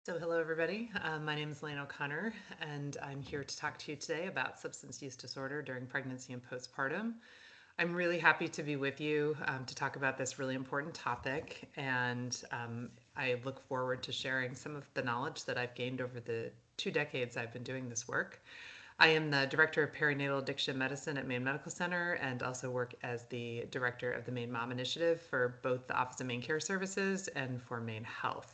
So hello everybody, my name is Lane O'Connor and I'm here to talk to you today about substance use disorder during pregnancy and postpartum. I'm really happy to be with you to talk about this really important topic, and I look forward to sharing some of the knowledge that I've gained over the 2 decades I've been doing this work. I am the Director of Perinatal Addiction Medicine at Maine Medical Center and also work as the Director of the Maine Mom Initiative for both the Office of Maine Care Services and for Maine Health.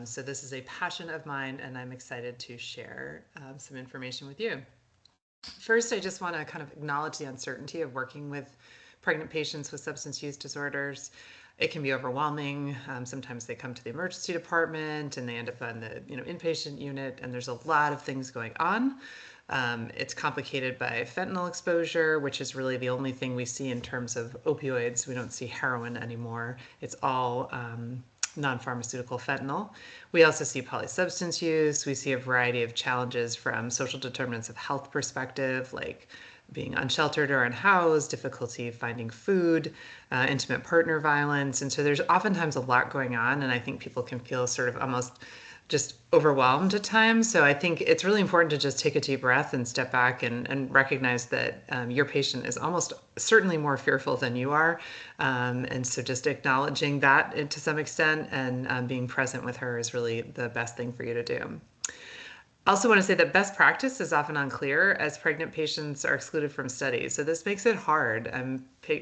So this is a passion of mine, and I'm excited to share some information with you. First, I just want to kind of acknowledge the uncertainty of working with pregnant patients with substance use disorders. It can be overwhelming. Sometimes they come to the emergency department and they end up on the inpatient unit, and there's a lot of things going on. It's complicated by fentanyl exposure, which is really the only thing we see in terms of opioids. We don't see heroin anymore. It's all non-pharmaceutical fentanyl. We also see polysubstance use. We see a variety of challenges from social determinants of health perspective, like being unsheltered or unhoused, difficulty finding food, intimate partner violence. And so there's oftentimes a lot going on, and I think people can feel sort of almost just overwhelmed at times. So I think it's really important to just take a deep breath and step back and recognize that your patient is almost certainly more fearful than you are. And so just acknowledging that to some extent and being present with her is really the best thing for you to do. I also want to say that best practice is often unclear as pregnant patients are excluded from studies. So this makes it hard.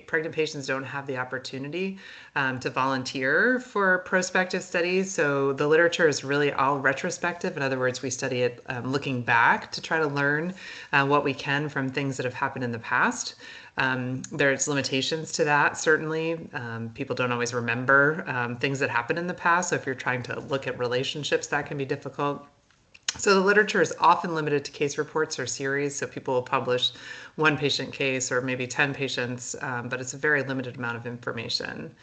Pregnant patients don't have the opportunity to volunteer for prospective studies. So the literature is really all retrospective. In other words, we study it looking back to try to learn what we can from things that have happened in the past. There's limitations to that, certainly. People don't always remember things that happened in the past. So if you're trying to look at relationships, that can be difficult. So the literature is often limited to case reports or series. So people will publish one patient case or maybe 10 patients, but it's a very limited amount of information.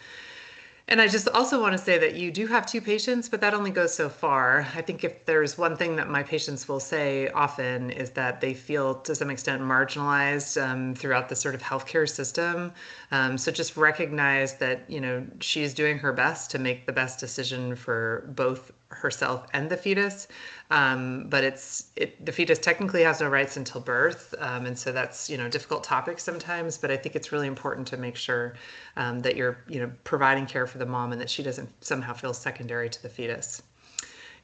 And I just also want to say that you do have two patients, but that only goes so far. I think if there's one thing that my patients will say often is that they feel to some extent marginalized throughout the sort of healthcare system. So just recognize that, she's doing her best to make the best decision for both herself and the fetus. But the fetus technically has no rights until birth. And so that's, difficult topic sometimes, but I think it's really important to make sure that you're, providing care for the mom and that she doesn't somehow feel secondary to the fetus.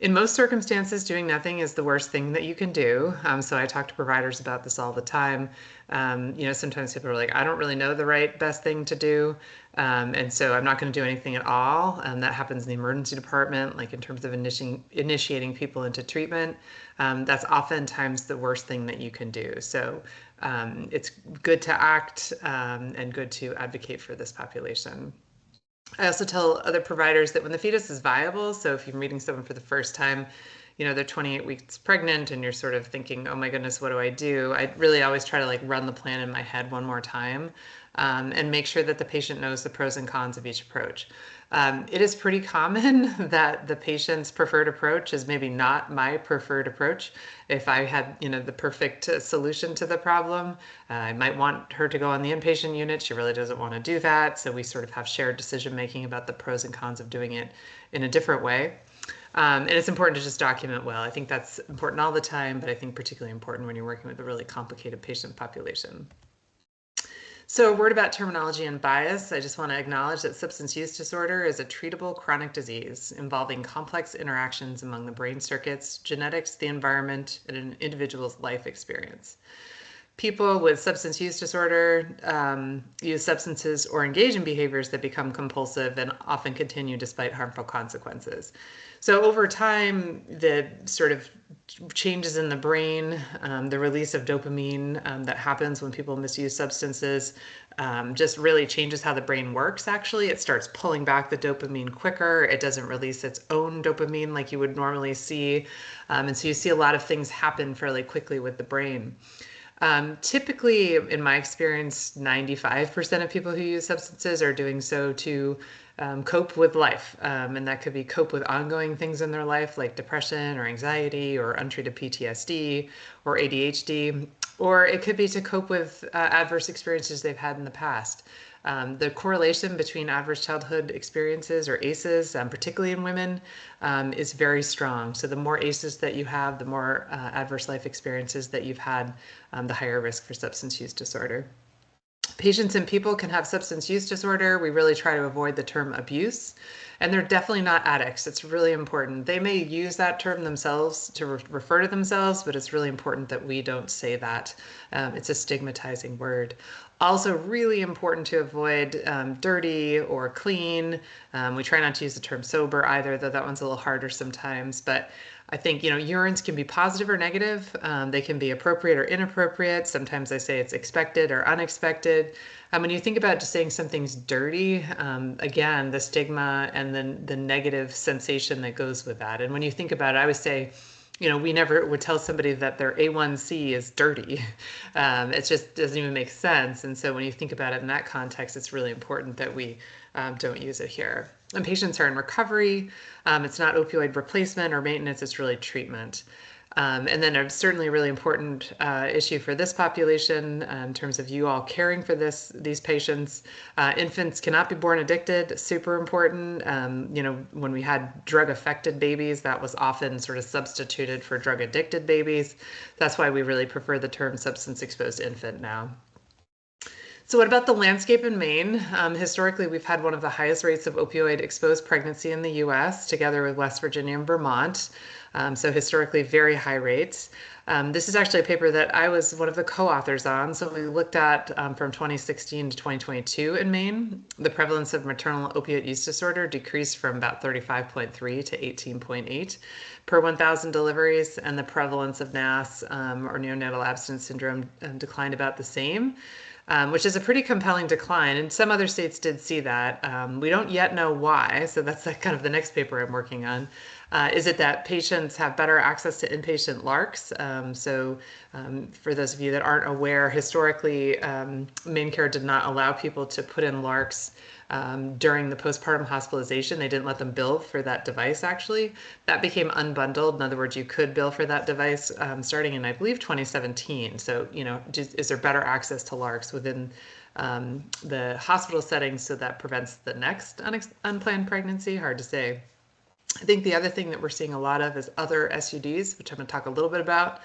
In most circumstances, doing nothing is the worst thing that you can do. So I talk to providers about this all the time. Sometimes people are like, I don't really know the best thing to do. And so I'm not going to do anything at all. That happens in the emergency department, like in terms of initiating people into treatment. That's oftentimes the worst thing that you can do. So it's good to act and good to advocate for this population. I also tell other providers that when the fetus is viable, so if you're meeting someone for the first time, they're 28 weeks pregnant and you're sort of thinking, oh my goodness, what do? I really always try to run the plan in my head one more time and make sure that the patient knows the pros and cons of each approach. It is pretty common that the patient's preferred approach is maybe not my preferred approach. If I had, the perfect solution to the problem, I might want her to go on the inpatient unit. She really doesn't want to do that. So we sort of have shared decision making about the pros and cons of doing it in a different way. And it's important to just document well. I think that's important all the time, but I think particularly important when you're working with a really complicated patient population. So a word about terminology and bias. I just want to acknowledge that substance use disorder is a treatable chronic disease involving complex interactions among the brain circuits, genetics, the environment, and an individual's life experience. People with substance use disorder use substances or engage in behaviors that become compulsive and often continue despite harmful consequences. So over time, the sort of changes in the brain, the release of dopamine that happens when people misuse substances just really changes how the brain works, actually. It starts pulling back the dopamine quicker. It doesn't release its own dopamine like you would normally see. And so you see a lot of things happen fairly quickly with the brain. Typically, in my experience, 95% of people who use substances are doing so to cope with life. And that could be cope with ongoing things in their life like depression or anxiety or untreated PTSD or ADHD. or it could be to cope with adverse experiences they've had in the past. The correlation between adverse childhood experiences or ACEs, particularly in women, is very strong. So the more ACEs that you have, the more adverse life experiences that you've had, the higher risk for substance use disorder. Patients and people can have substance use disorder. We really try to avoid the term abuse. And they're definitely not addicts. It's really important. They may use that term themselves to refer to themselves, but it's really important that we don't say that. It's a stigmatizing word. Also, really important to avoid dirty or clean. We try not to use the term sober either, though that one's a little harder sometimes. But I think, urines can be positive or negative. They can be appropriate or inappropriate. Sometimes I say it's expected or unexpected. When you think about just saying something's dirty, again, the stigma and then the negative sensation that goes with that. And when you think about it, I would say, we never would tell somebody that their A1C is dirty. It just doesn't even make sense. And so when you think about it in that context, it's really important that we don't use it here. And patients are in recovery. It's not opioid replacement or maintenance, it's really treatment. And then a certainly really important issue for this population in terms of you all caring for these patients. Infants cannot be born addicted, super important. When we had drug-affected babies, that was often sort of substituted for drug-addicted babies. That's why we really prefer the term substance-exposed infant now. So what about the landscape in Maine? Historically, we've had one of the highest rates of opioid-exposed pregnancy in the US, together with West Virginia and Vermont. So historically, very high rates. This is actually a paper that I was one of the co-authors on. So we looked at from 2016 to 2022 in Maine, the prevalence of maternal opioid use disorder decreased from about 35.3 to 18.8 per 1,000 deliveries, and the prevalence of NAS or neonatal abstinence syndrome declined about the same. Which is a pretty compelling decline, and some other states did see that. We don't yet know why, so that's kind of the next paper I'm working on. Is it that patients have better access to inpatient LARCs? For those of you that aren't aware, historically, Maine Care did not allow people to put in LARCs during the postpartum hospitalization. They didn't let them bill for that device, actually. That became unbundled. In other words, you could bill for that device starting in, I believe, 2017. So, is there better access to LARCs within the hospital setting so that prevents the next unplanned pregnancy? Hard to say. I think the other thing that we're seeing a lot of is other SUDs, which I'm going to talk a little bit about.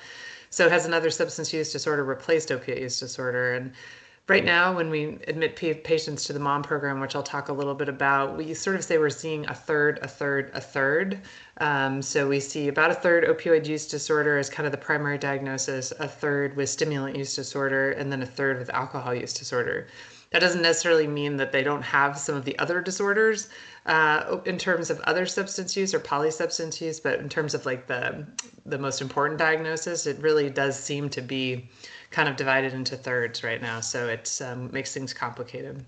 So has another substance use disorder replaced opiate use disorder? And right now, when we admit patients to the MOM program, which I'll talk a little bit about, we sort of say we're seeing a third, a third, a third. So we see about a third opioid use disorder as kind of the primary diagnosis, a third with stimulant use disorder, and then a third with alcohol use disorder. That doesn't necessarily mean that they don't have some of the other disorders in terms of other substance use or polysubstance use, but in terms of like the most important diagnosis, it really does seem to be kind of divided into thirds right now. So it makes things complicated.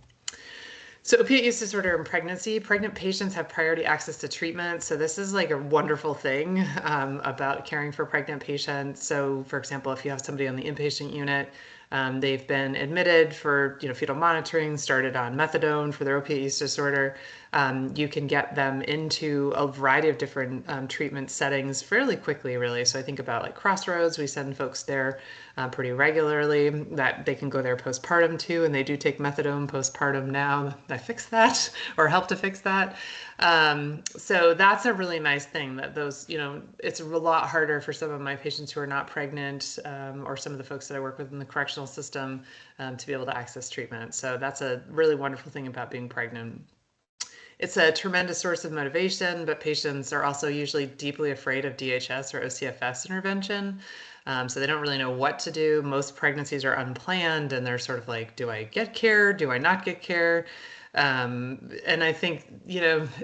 So opiate use disorder in pregnancy, pregnant patients have priority access to treatment. So this is like a wonderful thing about caring for pregnant patients. So for example, if you have somebody on the inpatient unit, they've been admitted for fetal monitoring, started on methadone for their opiate use disorder. You can get them into a variety of different treatment settings fairly quickly, really. So I think about like Crossroads, we send folks there pretty regularly, that they can go there postpartum too, and they do take methadone postpartum now. I fixed that or helped to fix that. So that's a really nice thing that those, it's a lot harder for some of my patients who are not pregnant or some of the folks that I work with in the correctional system to be able to access treatment. So that's a really wonderful thing about being pregnant. It's a tremendous source of motivation, but patients are also usually deeply afraid of DHS or OCFS intervention. So they don't really know what to do. Most pregnancies are unplanned and they're sort of like, do I get care? Do I not get care? And I think,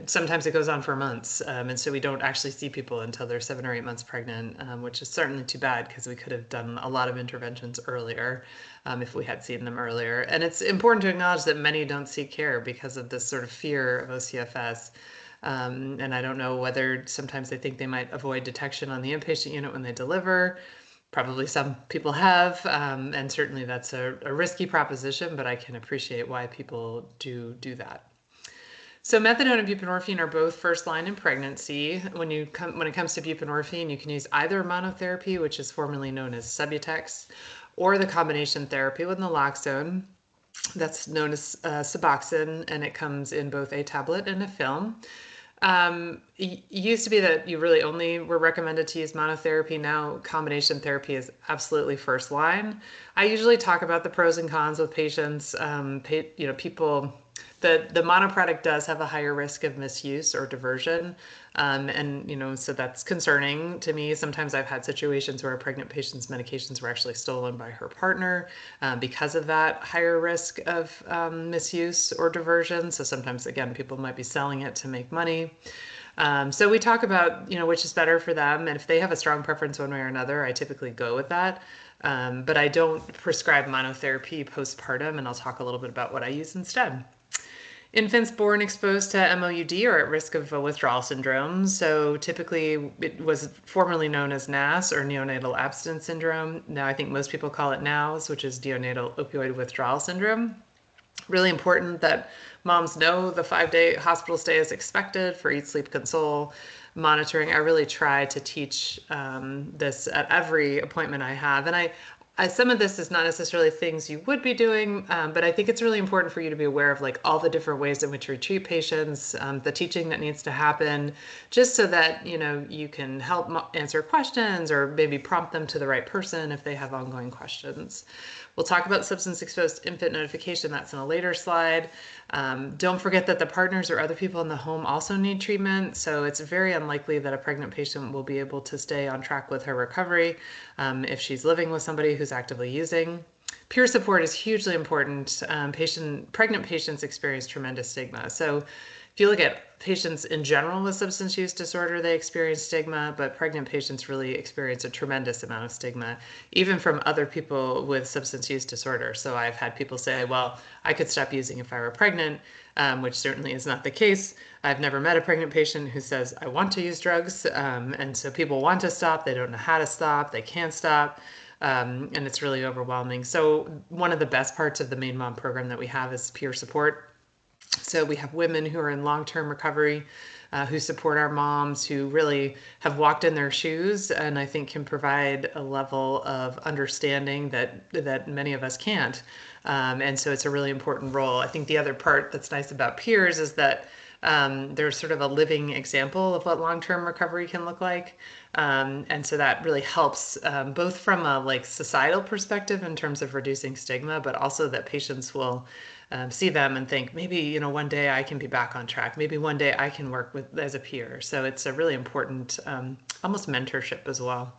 sometimes it goes on for months. And so we don't actually see people until they're 7 or 8 months pregnant, which is certainly too bad because we could have done a lot of interventions earlier if we had seen them earlier. And it's important to acknowledge that many don't seek care because of this sort of fear of OCFS. And I don't know whether sometimes they think they might avoid detection on the inpatient unit when they deliver. Probably some people have, and certainly that's a risky proposition, but I can appreciate why people do that. So methadone and buprenorphine are both first line in pregnancy. When it comes to buprenorphine, you can use either monotherapy, which is formerly known as Subutex, or the combination therapy with naloxone. That's known as Suboxone, and it comes in both a tablet and a film. It used to be that you really only were recommended to use monotherapy. Now, combination therapy is absolutely first line. I usually talk about the pros and cons with patients. People, the monoproduct does have a higher risk of misuse or diversion. So that's concerning to me. Sometimes I've had situations where a pregnant patient's medications were actually stolen by her partner because of that higher risk of misuse or diversion. So sometimes, again, people might be selling it to make money. So we talk about, which is better for them. And if they have a strong preference one way or another, I typically go with that. But I don't prescribe monotherapy postpartum, and I'll talk a little bit about what I use instead. Infants born exposed to MOUD are at risk of a withdrawal syndrome. So typically it was formerly known as NAS, or neonatal abstinence syndrome. Now I think most people call it NOWS, which is neonatal opioid withdrawal syndrome. Really important that moms know the 5-day hospital stay is expected for eat, sleep, console monitoring. I really try to teach this at every appointment I have. And some of this is not necessarily things you would be doing, but I think it's really important for you to be aware of like all the different ways in which we treat patients, the teaching that needs to happen, just so that you can help answer questions or maybe prompt them to the right person if they have ongoing questions. We'll talk about substance-exposed infant notification. That's in a later slide. Don't forget that the partners or other people in the home also need treatment. So it's very unlikely that a pregnant patient will be able to stay on track with her recovery if she's living with somebody who's actively using. Peer support is hugely important. Pregnant patients experience tremendous stigma. So if you look at patients in general with substance use disorder, they experience stigma, but pregnant patients really experience a tremendous amount of stigma, even from other people with substance use disorder. So I've had people say, well, I could stop using if I were pregnant, which certainly is not the case. I've never met a pregnant patient who says, I want to use drugs. And so people want to stop, they don't know how to stop, they can't stop. And it's really overwhelming. So one of the best parts of the Main Mom program that we have is peer support. So we have women who are in long-term recovery who support our moms, who really have walked in their shoes, and I think can provide a level of understanding that many of us can't. And so it's a really important role. I think the other part that's nice about peers is that there's sort of a living example of what long-term recovery can look like. And so that really helps both from a societal perspective in terms of reducing stigma, but also that patients will see them and think, maybe, one day I can be back on track. Maybe one day I can work with as a peer. So it's a really important, almost mentorship as well.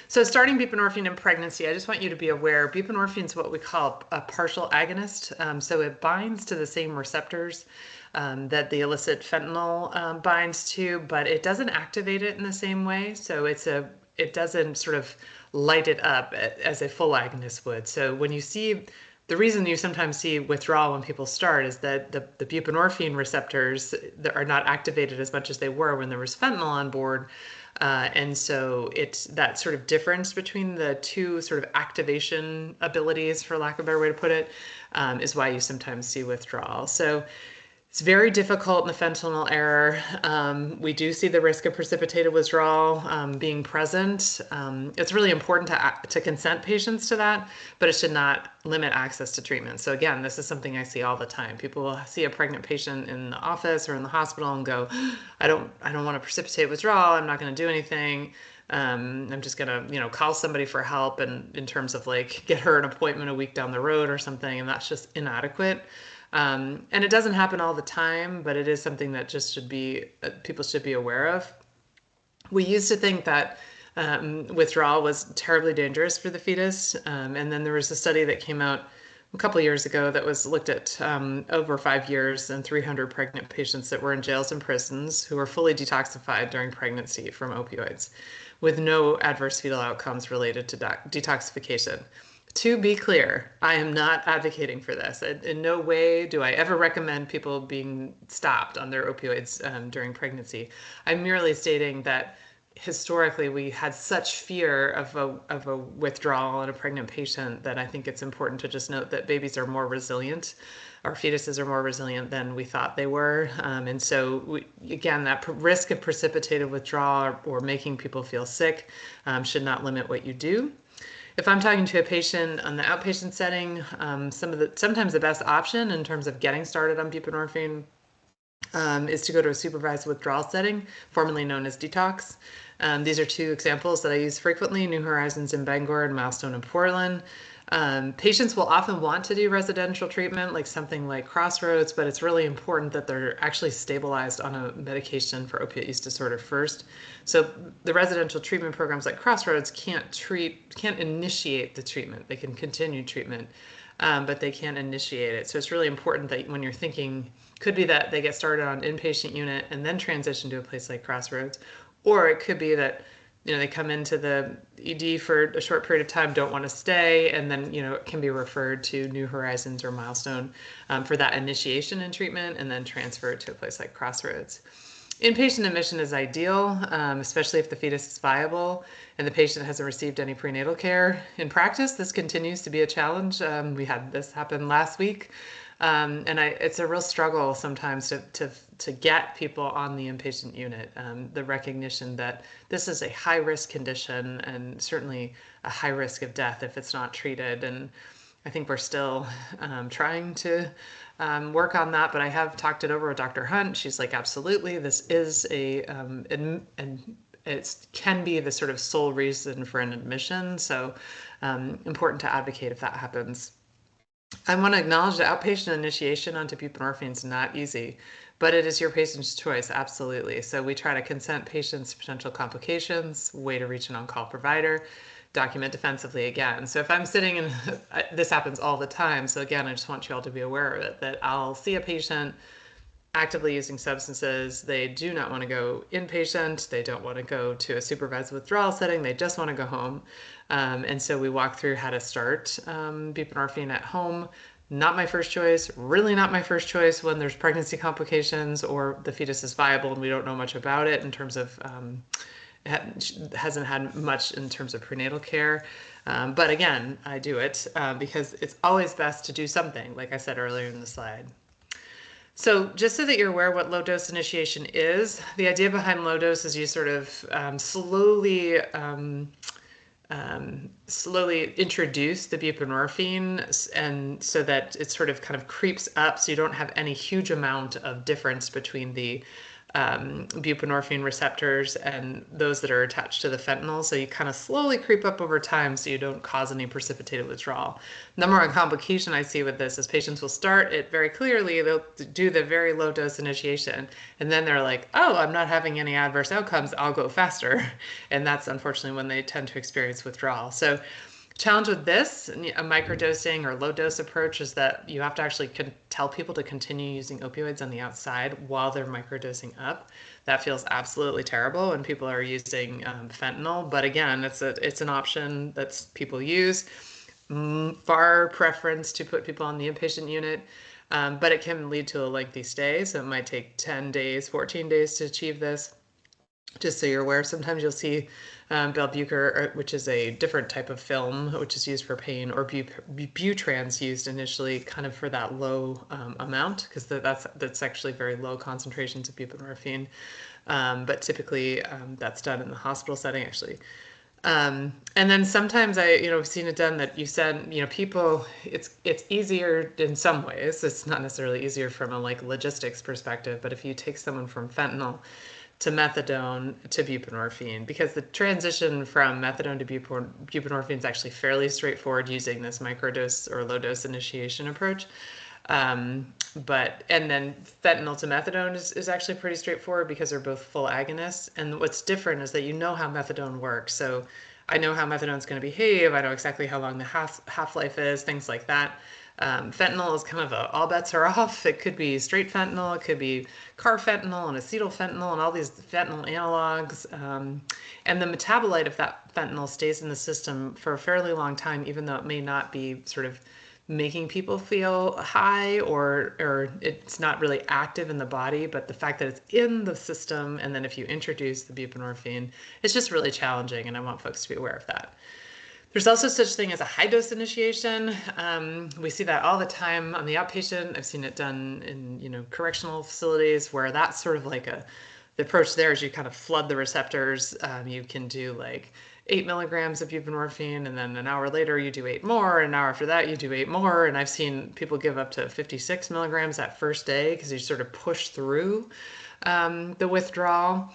So starting buprenorphine in pregnancy, I just want you to be aware, buprenorphine is what we call a partial agonist. So it binds to the same receptors that the illicit fentanyl binds to, but it doesn't activate it in the same way. So it doesn't sort of light it up as a full agonist would. So when you see, the reason you sometimes see withdrawal when people start is that the buprenorphine receptors that are not activated as much as they were when there was fentanyl on board. And so it's that sort of difference between the two sort of activation abilities, for lack of a better way to put it, is why you sometimes see withdrawal. So it's very difficult in the fentanyl era. We do see the risk of precipitated withdrawal being present. It's really important to consent patients to that, but it should not limit access to treatment. So again, this is something I see all the time. People will see a pregnant patient in the office or in the hospital and go, I don't want to precipitate withdrawal. I'm not going to do anything. I'm just gonna, call somebody for help, and in terms of get her an appointment a week down the road or something, and that's just inadequate. And it doesn't happen all the time, but it is something that just people should be aware of. We used to think that withdrawal was terribly dangerous for the fetus, and then there was a study that came out a couple of years ago that was looked at over 5 years and 300 pregnant patients that were in jails and prisons who were fully detoxified during pregnancy from opioids, with no adverse fetal outcomes related to detoxification. To be clear, I am not advocating for this. In no way do I ever recommend people being stopped on their opioids during pregnancy. I'm merely stating that historically we had such fear of a withdrawal in a pregnant patient that I think it's important to just note that babies are more resilient. Our fetuses are more resilient than we thought they were. And so, again, that risk of precipitated withdrawal or making people feel sick should not limit what you do. If I'm talking to a patient on the outpatient setting, sometimes the best option in terms of getting started on buprenorphine is to go to a supervised withdrawal setting, formerly known as detox. These are two examples that I use frequently: New Horizons in Bangor and Milestone in Portland. Patients will often want to do residential treatment, like something like Crossroads, but it's really important that they're actually stabilized on a medication for opiate use disorder first. So the residential treatment programs like Crossroads can't initiate the treatment. They can continue treatment, but they can't initiate it. So it's really important that when you're thinking, could be that they get started on inpatient unit and then transition to a place like Crossroads, or it could be that they come into the ED for a short period of time, don't want to stay, and then it can be referred to New Horizons or Milestone for that initiation and treatment, and then transferred to a place like Crossroads. Inpatient admission is ideal, especially if the fetus is viable and the patient hasn't received any prenatal care. In practice, this continues to be a challenge. We had this happen last week. It's a real struggle sometimes to get people on the inpatient unit. The recognition that this is a high risk condition and certainly a high risk of death if it's not treated. And I think we're still trying to work on that, but I have talked it over with Dr. Hunt. She's like, absolutely, this is and it can be the sort of sole reason for an admission. So important to advocate if that happens. I want to acknowledge that outpatient initiation onto buprenorphine is not easy, but it is your patient's choice, absolutely. So we try to consent patients to potential complications, way to reach an on-call provider, document defensively again. So if I'm sitting in, this happens all the time. So again, I just want you all to be aware of it, that I'll see a patient actively using substances. They do not want to go inpatient. They don't want to go to a supervised withdrawal setting. They just want to go home. And so we walk through how to start buprenorphine at home. Not my first choice, really not my first choice when there's pregnancy complications or the fetus is viable and we don't know much about it in terms of, hasn't had much in terms of prenatal care. But again, I do it because it's always best to do something, like I said earlier in the slide. So just so that you're aware what low dose initiation is, the idea behind low dose is you sort of slowly introduce the buprenorphine, and so that it sort of kind of creeps up so you don't have any huge amount of difference between the buprenorphine receptors and those that are attached to the fentanyl. So you kind of slowly creep up over time so you don't cause any precipitated withdrawal. Number one complication I see with this is patients will start it very clearly. They'll do the very low dose initiation and then they're like, oh, I'm not having any adverse outcomes, I'll go faster. And that's unfortunately when they tend to experience withdrawal. So challenge with this, a microdosing or low dose approach, is that you have to actually tell people to continue using opioids on the outside while they're microdosing up. That feels absolutely terrible when people are using fentanyl. But again, it's an option that people use. Far preference to put people on the inpatient unit, but it can lead to a lengthy stay. So it might take 10 days, 14 days to achieve this. Just so you're aware, sometimes you'll see Belbucor, which is a different type of film, which is used for pain, or Butran's used initially kind of for that low amount, because that's actually very low concentrations of buprenorphine. But typically that's done in the hospital setting, actually. And then sometimes I've seen it done that you send, people, it's easier in some ways. It's not necessarily easier from a logistics perspective, but if you take someone from fentanyl to methadone to buprenorphine, because the transition from methadone to buprenorphine is actually fairly straightforward using this microdose or low dose initiation approach. And then fentanyl to methadone is actually pretty straightforward because they're both full agonists. And what's different is that how methadone works. So I know how methadone is going to behave. I know exactly how long the half-life is, things like that. Fentanyl is kind of all bets are off. It could be straight fentanyl, it could be carfentanil and acetylfentanyl and all these fentanyl analogs. And the metabolite of that fentanyl stays in the system for a fairly long time, even though it may not be sort of making people feel high or it's not really active in the body, but the fact that it's in the system, and then if you introduce the buprenorphine, it's just really challenging, and I want folks to be aware of that. There's also such thing as a high dose initiation. We see that all the time on the outpatient. I've seen it done in correctional facilities where that's sort of the approach there is you kind of flood the receptors. You can do 8 milligrams of buprenorphine, and then an hour later you do 8 more, and an hour after that you do 8 more. And I've seen people give up to 56 milligrams that first day because you sort of push through the withdrawal.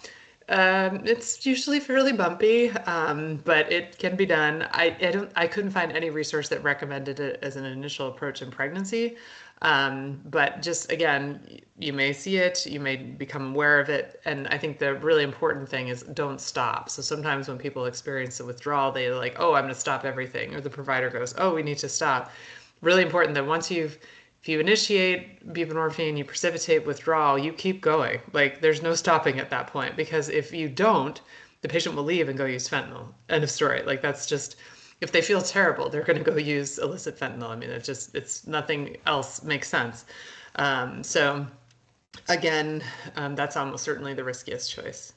It's usually fairly bumpy, but it can be done. I couldn't find any research that recommended it as an initial approach in pregnancy. But just again, you may see it, you may become aware of it, and I think the really important thing is don't stop. So sometimes when people experience the withdrawal, they're like, "Oh, I'm going to stop everything," or the provider goes, "Oh, we need to stop." Really important that if you initiate buprenorphine, you precipitate withdrawal, you keep going. Like there's no stopping at that point, because if you don't, the patient will leave and go use fentanyl. End of story. Like that's just, if they feel terrible, they're going to go use illicit fentanyl. I mean, it's nothing else makes sense. So again, that's almost certainly the riskiest choice.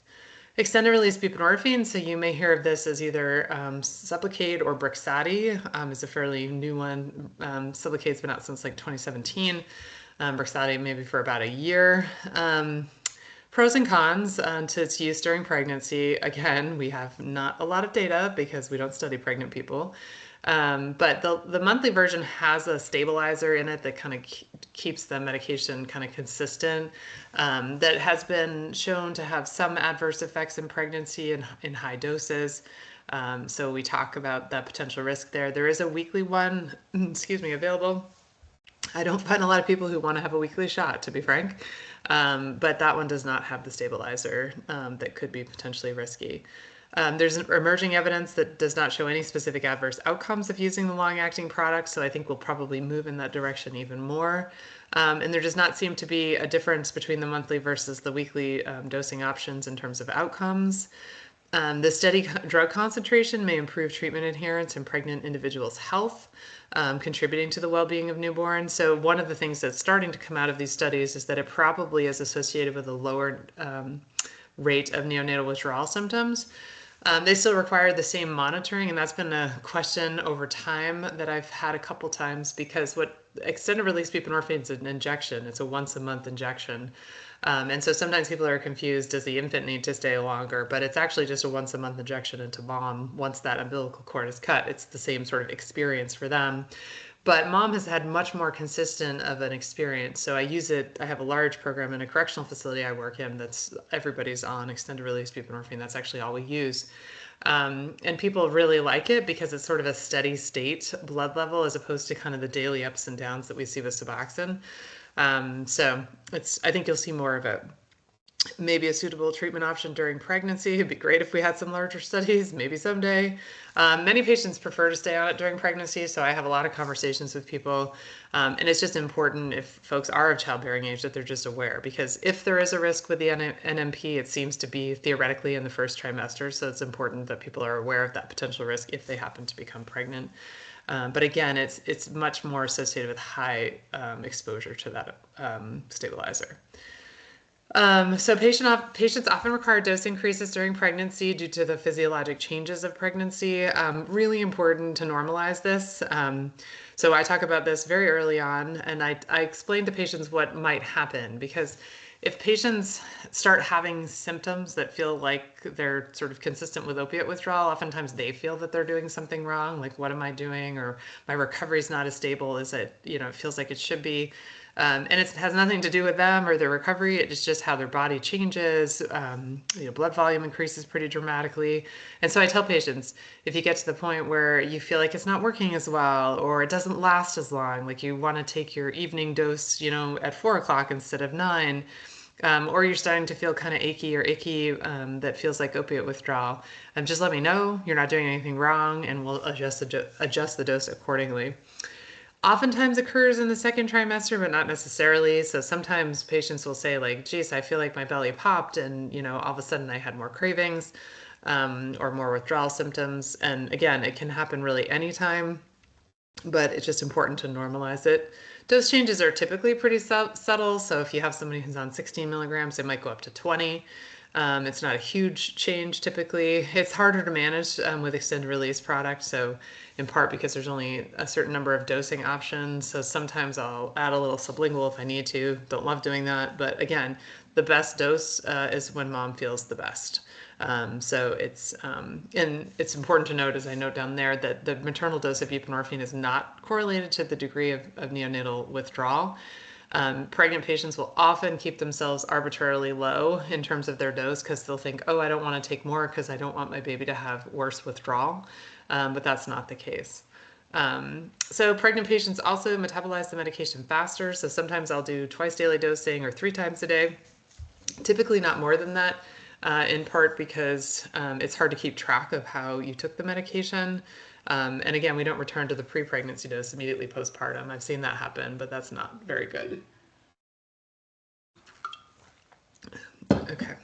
Extended release buprenorphine, so you may hear of this as either Sublocade or Brixadi, is a fairly new one. Sublocade's been out since like 2017. Brixadi maybe for about a year. Pros and cons to its use during pregnancy. Again, we have not a lot of data because we don't study pregnant people. But the monthly version has a stabilizer in it that kind of keeps the medication kind of consistent, that has been shown to have some adverse effects in pregnancy in high doses. So we talk about the potential risk there. There is a weekly one, excuse me, available. I don't find a lot of people who want to have a weekly shot, to be frank, but that one does not have the stabilizer that could be potentially risky. There's emerging evidence that does not show any specific adverse outcomes of using the long-acting product, so I think we'll probably move in that direction even more. And there does not seem to be a difference between the monthly versus the weekly dosing options in terms of outcomes. The steady drug concentration may improve treatment adherence in pregnant individuals' health, contributing to the well-being of newborns. So one of the things that's starting to come out of these studies is that it probably is associated with a lower rate of neonatal withdrawal symptoms. They still require the same monitoring, and that's been a question over time that I've had a couple times, because what extended release buprenorphine is an injection. It's a once a month injection. And so sometimes people are confused, does the infant need to stay longer? But it's actually just a once a month injection into mom once that umbilical cord is cut. It's the same sort of experience for them. But mom has had much more consistent of an experience. So I use it, I have a large program in a correctional facility I work in that's everybody's on extended release buprenorphine. That's actually all we use. And people really like it because it's sort of a steady state blood level as opposed to kind of the daily ups and downs that we see with Suboxone. So I think you'll see more of it. Maybe a suitable treatment option during pregnancy. It'd be great if we had some larger studies, maybe someday. Many patients prefer to stay on it during pregnancy, so I have a lot of conversations with people. And it's just important, if folks are of childbearing age, that they're just aware, because if there is a risk with the NMP, it seems to be theoretically in the first trimester, so it's important that people are aware of that potential risk if they happen to become pregnant. But again, it's much more associated with high exposure to that stabilizer. So patients often require dose increases during pregnancy due to the physiologic changes of pregnancy. Really important to normalize this. So I talk about this very early on, and I explain to patients what might happen, because if patients start having symptoms that feel like they're sort of consistent with opiate withdrawal, oftentimes they feel that they're doing something wrong, like what am I doing, or my recovery is not as stable as it feels like it should be. And it has nothing to do with them or their recovery. It's just how their body changes. Blood volume increases pretty dramatically. And so I tell patients, if you get to the point where you feel like it's not working as well, or it doesn't last as long, like you want to take your evening dose, at 4 o'clock instead of 9, or you're starting to feel kind of achy or icky, that feels like opiate withdrawal, just let me know. You're not doing anything wrong, and we'll adjust the dose accordingly. Oftentimes occurs in the second trimester, but not necessarily. So sometimes patients will say like, geez, I feel like my belly popped and, all of a sudden I had more cravings, or more withdrawal symptoms. And again, it can happen really anytime, but it's just important to normalize it. Dose changes are typically pretty subtle. So if you have somebody who's on 16 milligrams, they might go up to 20. It's not a huge change typically. It's harder to manage with extended release products, so in part because there's only a certain number of dosing options. So sometimes I'll add a little sublingual if I need to. Don't love doing that, but again, the best dose is when mom feels the best. And it's important to note, as I note down there, that the maternal dose of buprenorphine is not correlated to the degree of neonatal withdrawal. Pregnant patients will often keep themselves arbitrarily low in terms of their dose because they'll think, oh, I don't want to take more because I don't want my baby to have worse withdrawal. But that's not the case. So pregnant patients also metabolize the medication faster. So sometimes I'll do twice daily dosing or 3 times a day, typically not more than that, in part because it's hard to keep track of how you took the medication. And again, we don't return to the pre-pregnancy dose immediately postpartum. I've seen that happen, but that's not very good. Okay.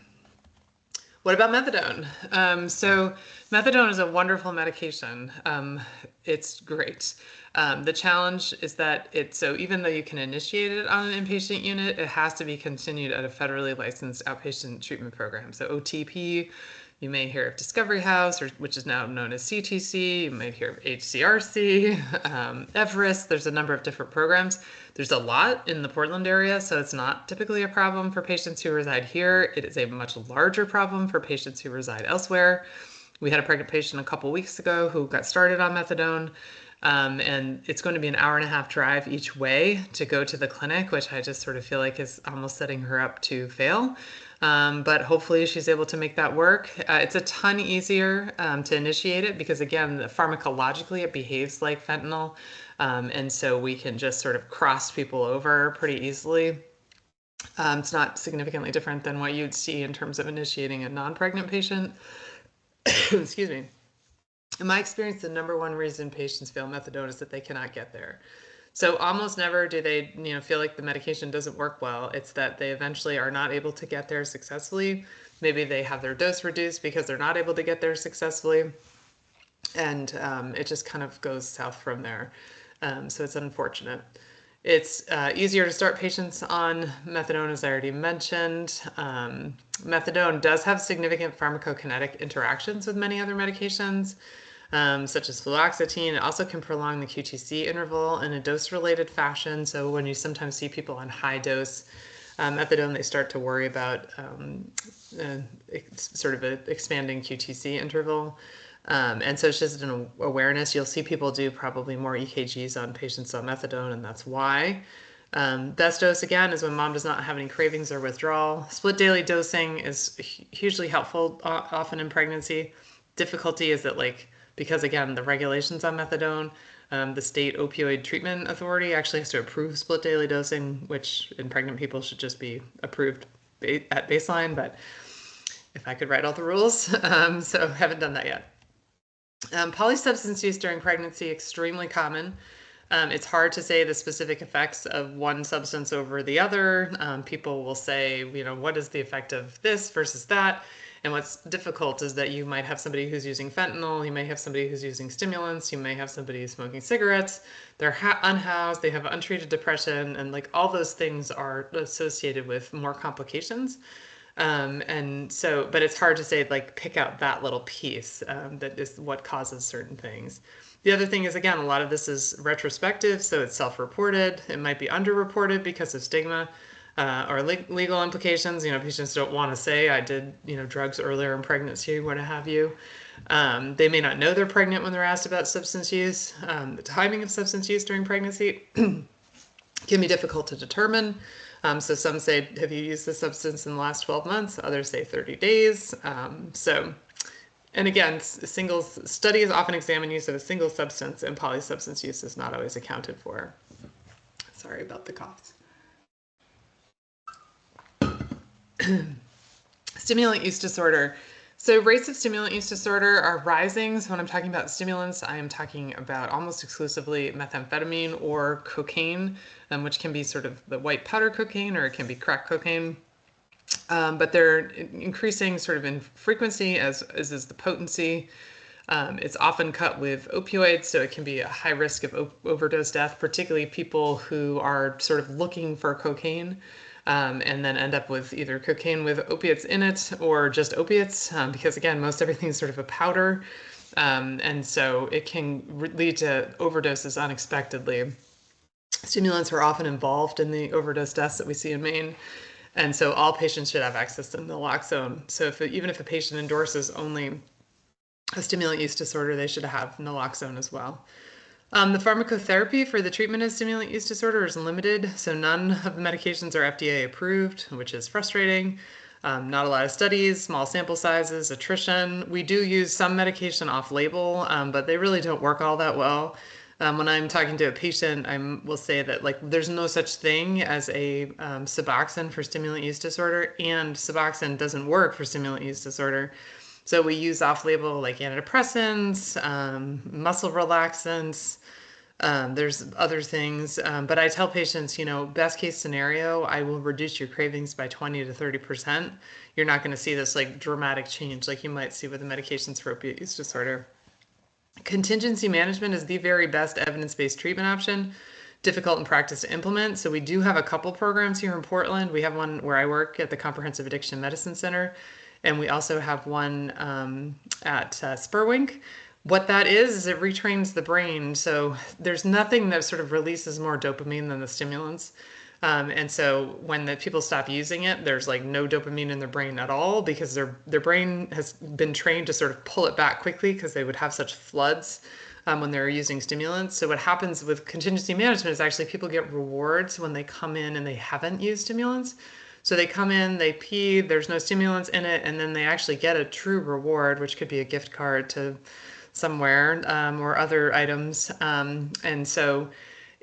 What about methadone? So methadone is a wonderful medication. It's great. The challenge is that so even though you can initiate it on an inpatient unit, it has to be continued at a federally licensed outpatient treatment program. So OTP, you may hear of Discovery House, which is now known as CTC. You might hear of HCRC, Everest. There's a number of different programs. There's a lot in the Portland area, so it's not typically a problem for patients who reside here. It is a much larger problem for patients who reside elsewhere. We had a pregnant patient a couple weeks ago who got started on methadone. And it's going to be an 1.5-hour drive each way to go to the clinic, which I just sort of feel like is almost setting her up to fail. But hopefully she's able to make that work. It's a ton easier to initiate it because, again, pharmacologically it behaves like fentanyl. And so we can just sort of cross people over pretty easily. It's not significantly different than what you'd see in terms of initiating a non-pregnant patient. Excuse me. In my experience, the number one reason patients fail methadone is that they cannot get there. So almost never do they, feel like the medication doesn't work well. It's that they eventually are not able to get there successfully. Maybe they have their dose reduced because they're not able to get there successfully. And it just kind of goes south from there. So it's unfortunate. It's easier to start patients on methadone, as I already mentioned. Methadone does have significant pharmacokinetic interactions with many other medications, such as fluoxetine. It also can prolong the QTC interval in a dose-related fashion. So when you sometimes see people on high dose methadone, they start to worry about sort of an expanding QTC interval. And so it's just an awareness. You'll see people do probably more EKGs on patients on methadone, and that's why. Best dose, again, is when mom does not have any cravings or withdrawal. Split daily dosing is hugely helpful, often in pregnancy. Difficulty is that, because, again, the regulations on methadone, the state opioid treatment authority actually has to approve split daily dosing, which in pregnant people should just be approved at baseline. But if I could write all the rules, so haven't done that yet. Polysubstance use during pregnancy, extremely common. It's hard to say the specific effects of one substance over the other. People will say, what is the effect of this versus that? And what's difficult is that you might have somebody who's using fentanyl, you may have somebody who's using stimulants, you may have somebody who's smoking cigarettes, they're unhoused, they have untreated depression, and all those things are associated with more complications. But it's hard to say, pick out that little piece that is what causes certain things. The other thing is, again, a lot of this is retrospective, so it's self-reported. It might be underreported because of stigma or legal implications. Patients don't want to say, I did, drugs earlier in pregnancy, what have you. They may not know they're pregnant when they're asked about substance use. The timing of substance use during pregnancy can be difficult to determine. So some say, have you used the substance in the last 12 months? Others say 30 days. And again, studies often examine use of a single substance, and polysubstance use is not always accounted for. Sorry about the coughs. Stimulant use disorder. So rates of stimulant use disorder are rising. So when I'm talking about stimulants, I am talking about almost exclusively methamphetamine or cocaine, which can be sort of the white powder cocaine, or it can be crack cocaine. But they're increasing sort of in frequency as is the potency. It's often cut with opioids, so it can be a high risk of overdose death, particularly people who are sort of looking for cocaine. And then end up with either cocaine with opiates in it or just opiates, because, again, most everything is sort of a powder. And so it can lead to overdoses unexpectedly. Stimulants are often involved in the overdose deaths that we see in Maine. And so all patients should have access to naloxone. So even if a patient endorses only a stimulant use disorder, they should have naloxone as well. The pharmacotherapy for the treatment of stimulant use disorder is limited, so none of the medications are FDA approved, which is frustrating. Not a lot of studies, small sample sizes, attrition. We do use some medication off label, but they really don't work all that well. When I'm talking to a patient, I will say that there's no such thing as a Suboxone for stimulant use disorder, and Suboxone doesn't work for stimulant use disorder. So we use off-label antidepressants, muscle relaxants. There's other things, but I tell patients, best case scenario, I will reduce your cravings by 20 to 30%. You're not going to see this dramatic change like you might see with the medications for opiate use disorder. Contingency management is the very best evidence-based treatment option, difficult in practice to implement. So we do have a couple programs here in Portland. We have one where I work at the Comprehensive Addiction Medicine Center, and we also have one at Spurwink. What that is it retrains the brain. So there's nothing that sort of releases more dopamine than the stimulants. And so when the people stop using it, there's no dopamine in their brain at all because their brain has been trained to sort of pull it back quickly because they would have such floods when they're using stimulants. So what happens with contingency management is actually people get rewards when they come in and they haven't used stimulants. So they come in, they pee, there's no stimulants in it, and then they actually get a true reward, which could be a gift card to somewhere or other items. And so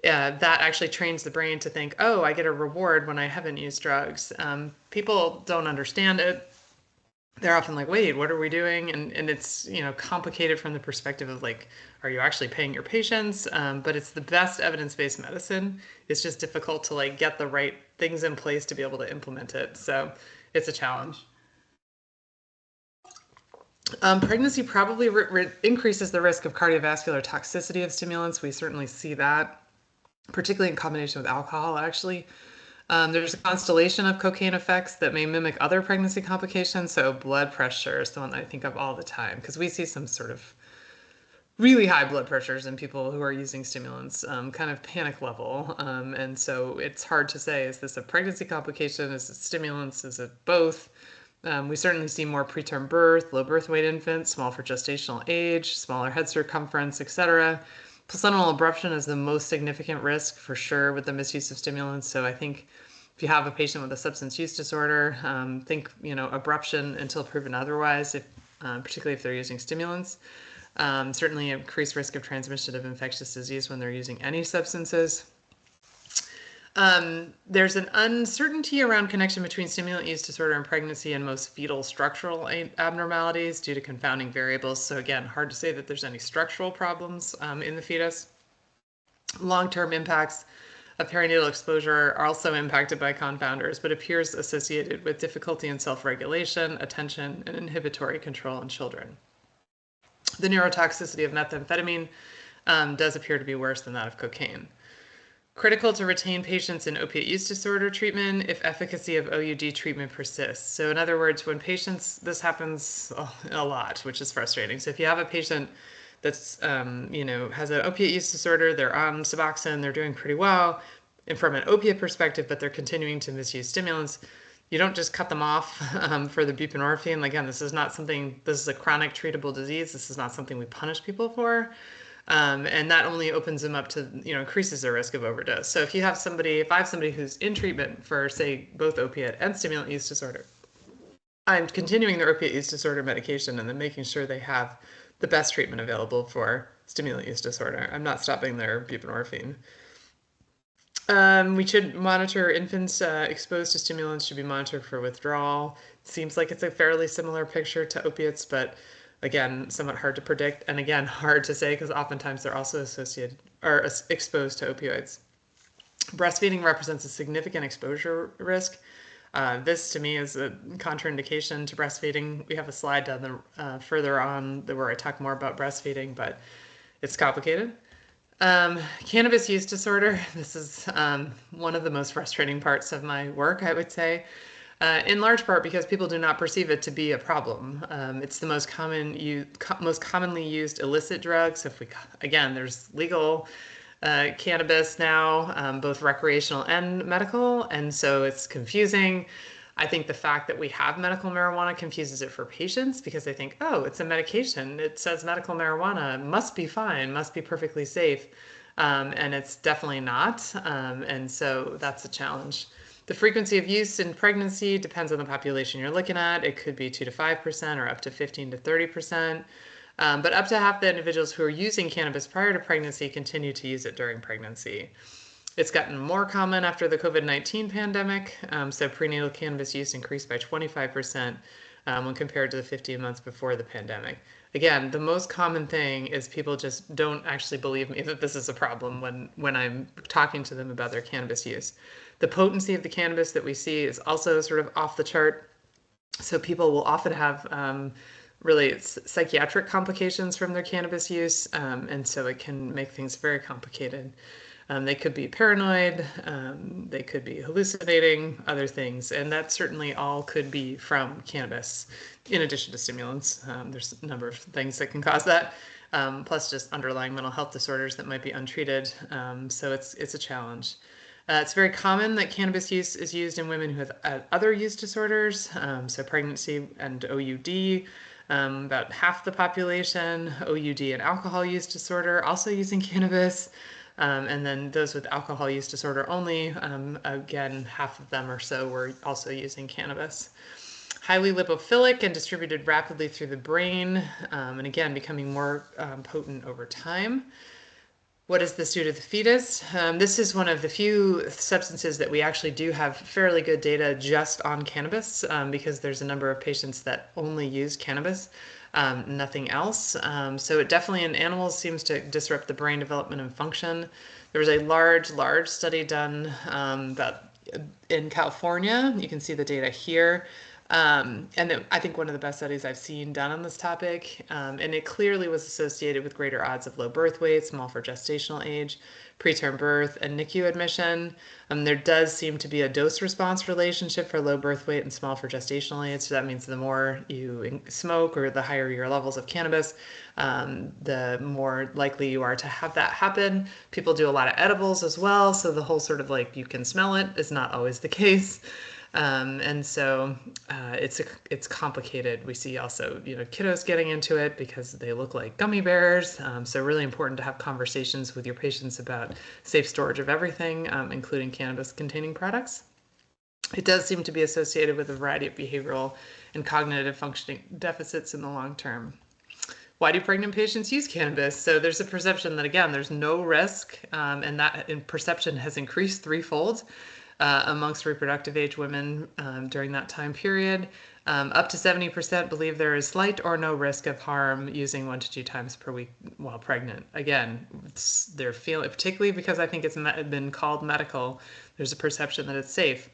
that actually trains the brain to think, oh, I get a reward when I haven't used drugs. People don't understand it. They're often like, wait, what are we doing? And it's, complicated from the perspective of are you actually paying your patients? But it's the best evidence-based medicine. It's just difficult to get the right things in place to be able to implement it. So it's a challenge. Pregnancy probably increases the risk of cardiovascular toxicity of stimulants. We certainly see that, particularly in combination with alcohol, actually. There's a constellation of cocaine effects that may mimic other pregnancy complications. So blood pressure is the one that I think of all the time because we see some sort of really high blood pressures in people who are using stimulants, kind of panic level. And so it's hard to say, is this a pregnancy complication? Is it stimulants? Is it both? We certainly see more preterm birth, low birth weight infants, small for gestational age, smaller head circumference, etc. Placental abruption is the most significant risk for sure with the misuse of stimulants. So I think if you have a patient with a substance use disorder, think abruption until proven otherwise, particularly if they're using stimulants. Certainly increased risk of transmission of infectious disease when they're using any substances. There's an uncertainty around connection between stimulant use disorder and pregnancy and most fetal structural abnormalities due to confounding variables. So again, hard to say that there's any structural problems in the fetus. Long-term impacts of perinatal exposure are also impacted by confounders, but appears associated with difficulty in self-regulation, attention, and inhibitory control in children. The neurotoxicity of methamphetamine does appear to be worse than that of cocaine. Critical to retain patients in opiate use disorder treatment if efficacy of OUD treatment persists. So in other words, when patients, this happens a lot, which is frustrating. So if you have a patient that's, has an opiate use disorder, they're on Suboxone, they're doing pretty well, and from an opiate perspective, but they're continuing to misuse stimulants, you don't just cut them off for the buprenorphine. Again, this is a chronic treatable disease. This is not something we punish people for. And that only opens them up to, increases their risk of overdose. So if I have somebody who's in treatment for, say, both opiate and stimulant use disorder, I'm continuing their opiate use disorder medication and then making sure they have the best treatment available for stimulant use disorder. I'm not stopping their buprenorphine. We should monitor infants exposed to stimulants should be monitored for withdrawal. Seems like it's a fairly similar picture to opiates, but again, somewhat hard to predict, and again, hard to say because oftentimes they're also associated or exposed to opioids. Breastfeeding represents a significant exposure risk. This to me is a contraindication to breastfeeding. We have a slide down further on where I talk more about breastfeeding, but it's complicated. Cannabis use disorder. This is one of the most frustrating parts of my work, I would say. In large part because people do not perceive it to be a problem. It's the most commonly used illicit drug. So again, there's legal cannabis now, both recreational and medical, and so it's confusing. I think the fact that we have medical marijuana confuses it for patients because they think, oh, it's a medication. It says medical marijuana, must be fine, must be perfectly safe. And it's definitely not. And so that's a challenge. The frequency of use in pregnancy depends on the population you're looking at. It could be 2 to 5% or up to 15 to 30%. But up to half the individuals who are using cannabis prior to pregnancy continue to use it during pregnancy. It's gotten more common after the COVID-19 pandemic. So prenatal cannabis use increased by 25% when compared to the 15 months before the pandemic. Again, the most common thing is people just don't actually believe me that this is a problem when I'm talking to them about their cannabis use. The potency of the cannabis that we see is also sort of off the chart. So people will often have really psychiatric complications from their cannabis use, and so it can make things very complicated. They could be paranoid, they could be hallucinating, other things, and that certainly all could be from cannabis, in addition to stimulants. There's a number of things that can cause that, plus just underlying mental health disorders that might be untreated. So it's a challenge. It's very common that cannabis use is used in women who have other use disorders, so pregnancy and OUD. About half the population, OUD and alcohol use disorder, also using cannabis. And then those with alcohol use disorder only, again, half of them or so were also using cannabis. Highly lipophilic and distributed rapidly through the brain, and again, becoming more potent over time. What does this do to the fetus? This is one of the few substances that we actually do have fairly good data just on cannabis, because there's a number of patients that only use cannabis, nothing else. So it definitely in animals seems to disrupt the brain development and function. There was a large study done in California. You can see the data here. I think one of the best studies I've seen done on this topic, and it clearly was associated with greater odds of low birth weight, small for gestational age, preterm birth, and NICU admission. There does seem to be a dose-response relationship for low birth weight and small for gestational age. So that means the more you smoke or the higher your levels of cannabis, the more likely you are to have that happen. People do a lot of edibles as well, so the whole sort of like you can smell it is not always the case. And so it's complicated. We see also, kiddos getting into it because they look like gummy bears. So really important to have conversations with your patients about safe storage of everything, including cannabis-containing products. It does seem to be associated with a variety of behavioral and cognitive functioning deficits in the long term. Why do pregnant patients use cannabis? So there's a perception that, again, there's no risk, and that perception has increased threefold amongst reproductive age women during that time period. Up to 70% believe there is slight or no risk of harm using 1 to 2 times per week while pregnant. Again, they're feeling, particularly because I think it's been called medical, there's a perception that it's safe.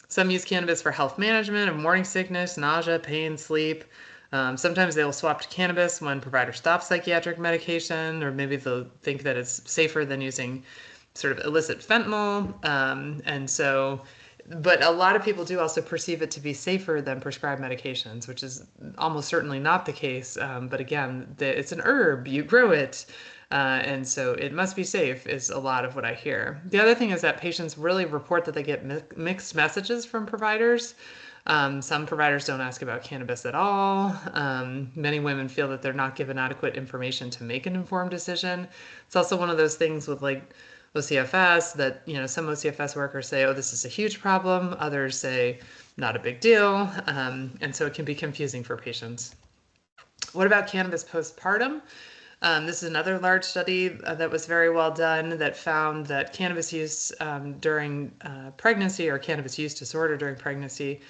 Some use cannabis for health management of morning sickness, nausea, pain, sleep. Sometimes they will swap to cannabis when provider stops psychiatric medication, or maybe they'll think that it's safer than using sort of illicit fentanyl. But a lot of people do also perceive it to be safer than prescribed medications, which is almost certainly not the case. But again, it's an herb, you grow it. And so it must be safe is a lot of what I hear. The other thing is that patients really report that they get mixed messages from providers. Some providers don't ask about cannabis at all. Many women feel that they're not given adequate information to make an informed decision. It's also one of those things with like OCFS that, some OCFS workers say, oh, this is a huge problem. Others say, not a big deal. And so it can be confusing for patients. What about cannabis postpartum? This is another large study that was very well done that found that cannabis use during pregnancy, or cannabis use disorder during pregnancy,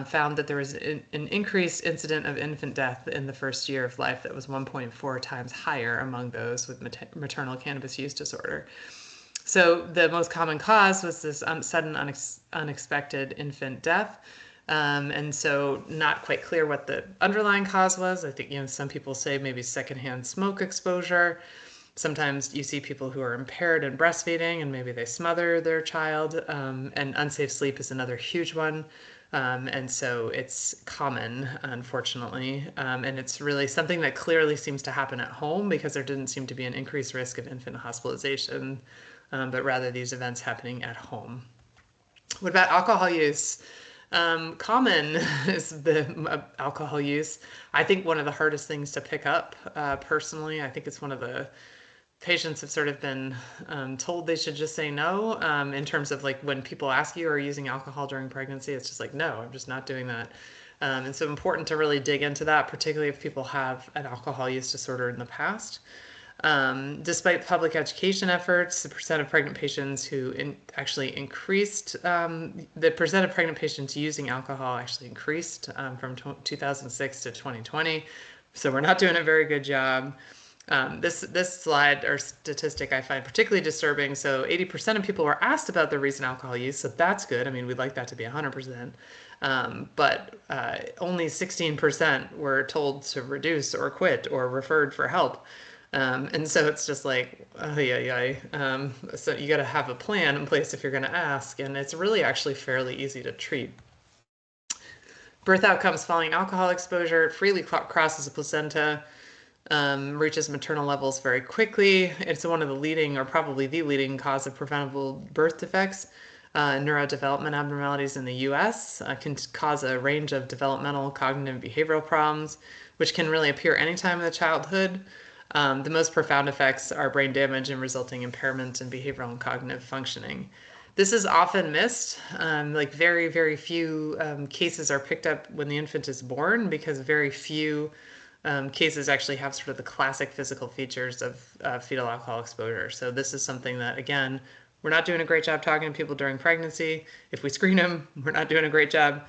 found that there was an increased incident of infant death in the first year of life that was 1.4 times higher among those with maternal cannabis use disorder. So the most common cause was this sudden unexpected infant death. And so not quite clear what the underlying cause was. I think, some people say maybe secondhand smoke exposure. Sometimes you see people who are impaired in breastfeeding and maybe they smother their child. And unsafe sleep is another huge one. And so it's common, unfortunately. And it's really something that clearly seems to happen at home because there didn't seem to be an increased risk of infant hospitalization, but rather these events happening at home. What about alcohol use? Common is the alcohol use. I think one of the hardest things to pick up, personally. I think it's one of the patients have sort of been told they should just say no, in terms of like when people ask you, are you using alcohol during pregnancy? It's just like, no, I'm just not doing that. And so important to really dig into that, particularly if people have an alcohol use disorder in the past. Despite public education efforts, the percent of pregnant patients who actually increased, the percent of pregnant patients using alcohol actually increased from 2006 to 2020. So we're not doing a very good job. This slide or statistic I find particularly disturbing. So 80% of people were asked about their recent alcohol use, so that's good. I mean, we'd like that to be 100%. But only 16% were told to reduce or quit or referred for help. And so it's just like, oh, yeah. So you got to have a plan in place if you're going to ask, and it's really actually fairly easy to treat. Birth outcomes following alcohol exposure: it freely crosses the placenta, reaches maternal levels very quickly. It's one of the leading, or probably the leading, cause of preventable birth defects. Neurodevelopment abnormalities in the US can cause a range of developmental, cognitive, and behavioral problems, which can really appear anytime in the childhood. The most profound effects are brain damage and resulting impairment in behavioral and cognitive functioning. This is often missed. Like very, very few cases are picked up when the infant is born because very few cases actually have sort of the classic physical features of fetal alcohol exposure. So this is something that, again, we're not doing a great job talking to people during pregnancy. If we screen them, we're not doing a great job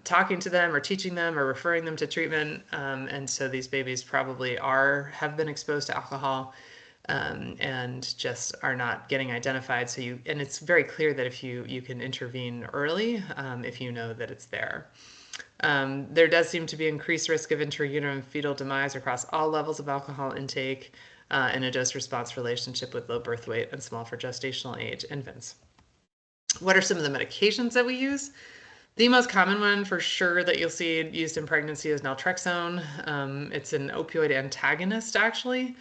talking to them or teaching them or referring them to treatment. And so these babies probably have been exposed to alcohol and just are not getting identified. And it's very clear that if you can intervene early, if you know that it's there. There does seem to be increased risk of intrauterine fetal demise across all levels of alcohol intake and a dose-response relationship with low birth weight and small for gestational age infants. What are some of the medications that we use? The most common one for sure that you'll see used in pregnancy is naltrexone. It's an opioid antagonist, actually.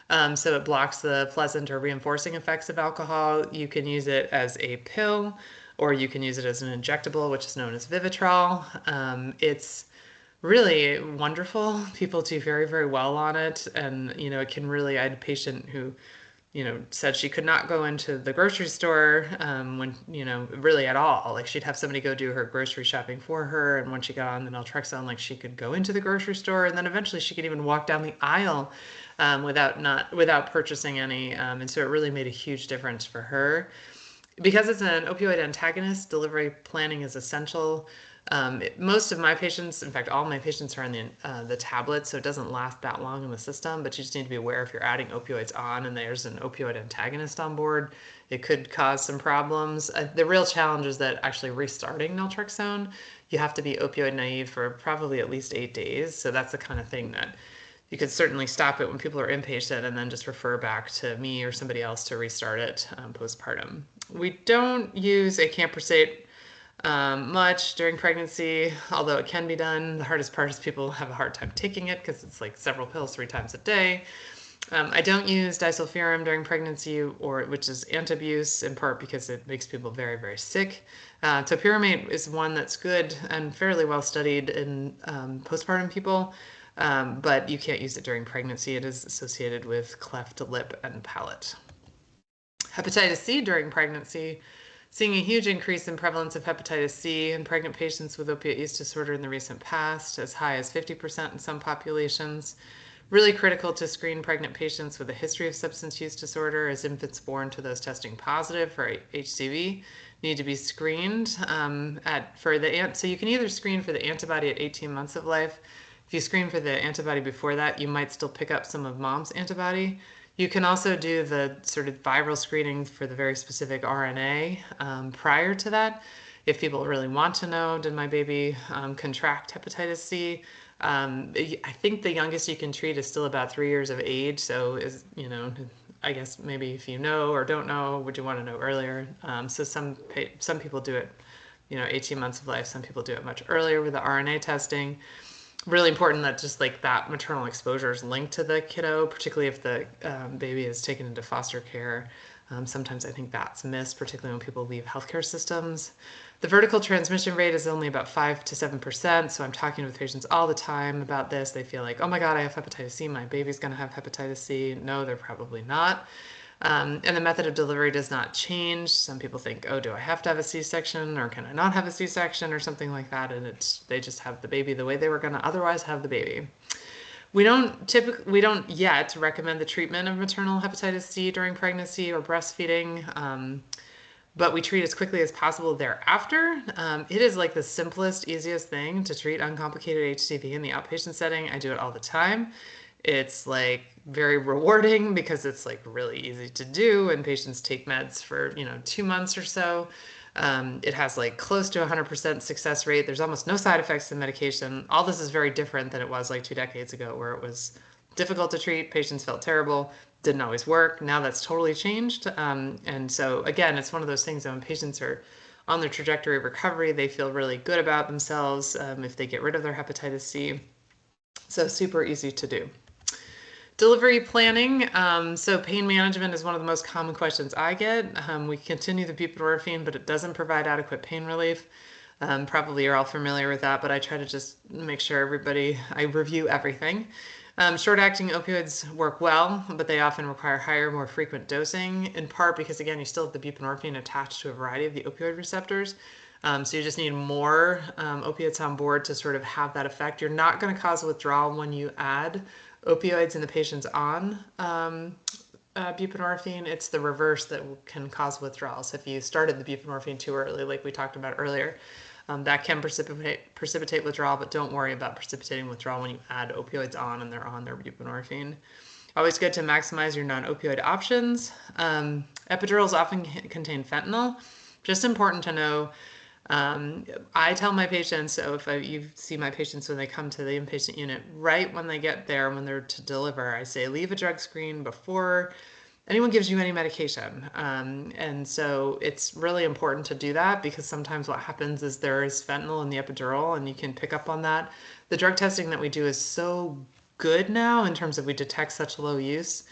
So it blocks the pleasant or reinforcing effects of alcohol. You can use it as a pill, or you can use it as an injectable, which is known as Vivitrol. It's really wonderful. People do very, very well on it. And, it can really, I had a patient who said she could not go into the grocery store when, really at all. Like she'd have somebody go do her grocery shopping for her. And when she got on the naltrexone, like she could go into the grocery store, and then eventually she could even walk down the aisle without purchasing any. And so it really made a huge difference for her. Because it's an opioid antagonist, delivery planning is essential. Most of my patients, in fact, all my patients are on the tablet, so it doesn't last that long in the system, but you just need to be aware if you're adding opioids on and there's an opioid antagonist on board, it could cause some problems. The real challenge is that actually restarting naltrexone, you have to be opioid naive for probably at least 8 days. So that's the kind of thing that you could certainly stop it when people are inpatient and then just refer back to me or somebody else to restart it postpartum. We don't use acamprosate much during pregnancy, although it can be done. The hardest part is people have a hard time taking it because it's like several pills 3 times a day. I don't use disulfiram during pregnancy, which is antabuse, in part because it makes people very, very sick. Topiramate is one that's good and fairly well studied in postpartum people, but you can't use it during pregnancy. It is associated with cleft lip and palate. Hepatitis C during pregnancy, seeing a huge increase in prevalence of hepatitis C in pregnant patients with opiate use disorder in the recent past, as high as 50% in some populations. Really critical to screen pregnant patients with a history of substance use disorder, as infants born to those testing positive for HCV need to be screened so you can either screen for the antibody at 18 months of life. If you screen for the antibody before that, you might still pick up some of mom's antibody. You can also do the sort of viral screening for the very specific RNA prior to that. If people really want to know, did my baby contract hepatitis C? I think the youngest you can treat is still about 3 years of age. So I guess maybe if you know or don't know, would you want to know earlier? So some people do it 18 months of life. Some people do it much earlier with the RNA testing. Really important that just like that maternal exposure is linked to the kiddo, particularly if the baby is taken into foster care. Sometimes I think that's missed, particularly when people leave healthcare systems. The vertical transmission rate is only about 5 to 7%. So I'm talking with patients all the time about this. They feel like, oh my God, I have hepatitis C. My baby's going to have hepatitis C. No, they're probably not. And the method of delivery does not change. Some people think, oh, do I have to have a C-section or can I not have a C-section or something like that? And they just have the baby the way they were going to otherwise have the baby. We don't yet recommend the treatment of maternal hepatitis C during pregnancy or breastfeeding, but we treat as quickly as possible thereafter. It is like the simplest, easiest thing to treat uncomplicated HCV in the outpatient setting. I do it all the time. It's like very rewarding because it's like really easy to do, and patients take meds for 2 months or so. It has like close to 100% success rate. There's almost no side effects to the medication. All this is very different than it was like 2 decades ago, where it was difficult to treat. Patients felt terrible, didn't always work. Now that's totally changed. And so again, it's one of those things that when patients are on their trajectory of recovery, they feel really good about themselves if they get rid of their hepatitis C. So super easy to do. Delivery planning. So pain management is one of the most common questions I get. We continue the buprenorphine, but it doesn't provide adequate pain relief. Probably you're all familiar with that, but I try to just make sure I review everything. Short-acting opioids work well, but they often require higher, more frequent dosing, in part because, again, you still have the buprenorphine attached to a variety of the opioid receptors. So you just need more opiates on board to sort of have that effect. You're not going to cause withdrawal when you add opioids in the patients on buprenorphine. It's the reverse that can cause withdrawal. So if you started the buprenorphine too early, like we talked about earlier, that can precipitate withdrawal, but don't worry about precipitating withdrawal when you add opioids on and they're on their buprenorphine. Always good to maximize your non-opioid options. Epidurals often contain fentanyl. Just important to know. I tell my patients, so if you see my patients when they come to the inpatient unit, right when they get there, when they're to deliver, I say, leave a drug screen before anyone gives you any medication. And so it's really important to do that because sometimes what happens is there is fentanyl in the epidural and you can pick up on that. The drug testing that we do is so good now in terms of we detect such low use.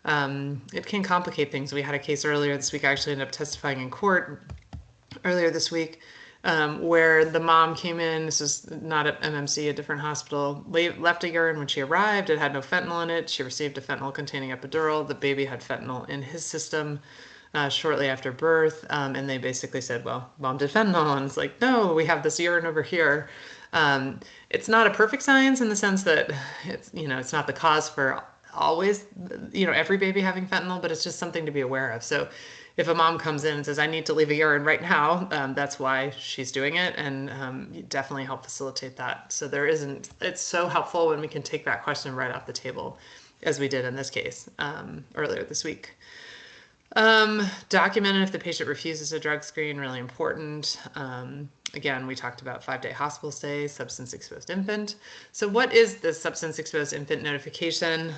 It can complicate things. We had a case earlier this week. I actually ended up testifying in court earlier this week where the mom came in. This is not at MMC, a different hospital. Left a urine when she arrived. It had no fentanyl in it. She received a fentanyl-containing epidural. The baby had fentanyl in his system shortly after birth, and they basically said, well, mom did fentanyl. And it's like, no, we have this urine over here. It's not a perfect science in the sense that it's not the cause for always, every baby having fentanyl, but it's just something to be aware of. So if a mom comes in and says, I need to leave a urine right now, that's why she's doing it, and definitely help facilitate that. So it's so helpful when we can take that question right off the table, as we did in this case earlier this week. Documenting if the patient refuses a drug screen, really important. Again, we talked about 5-day hospital stay, substance exposed infant. So what is the substance exposed infant notification?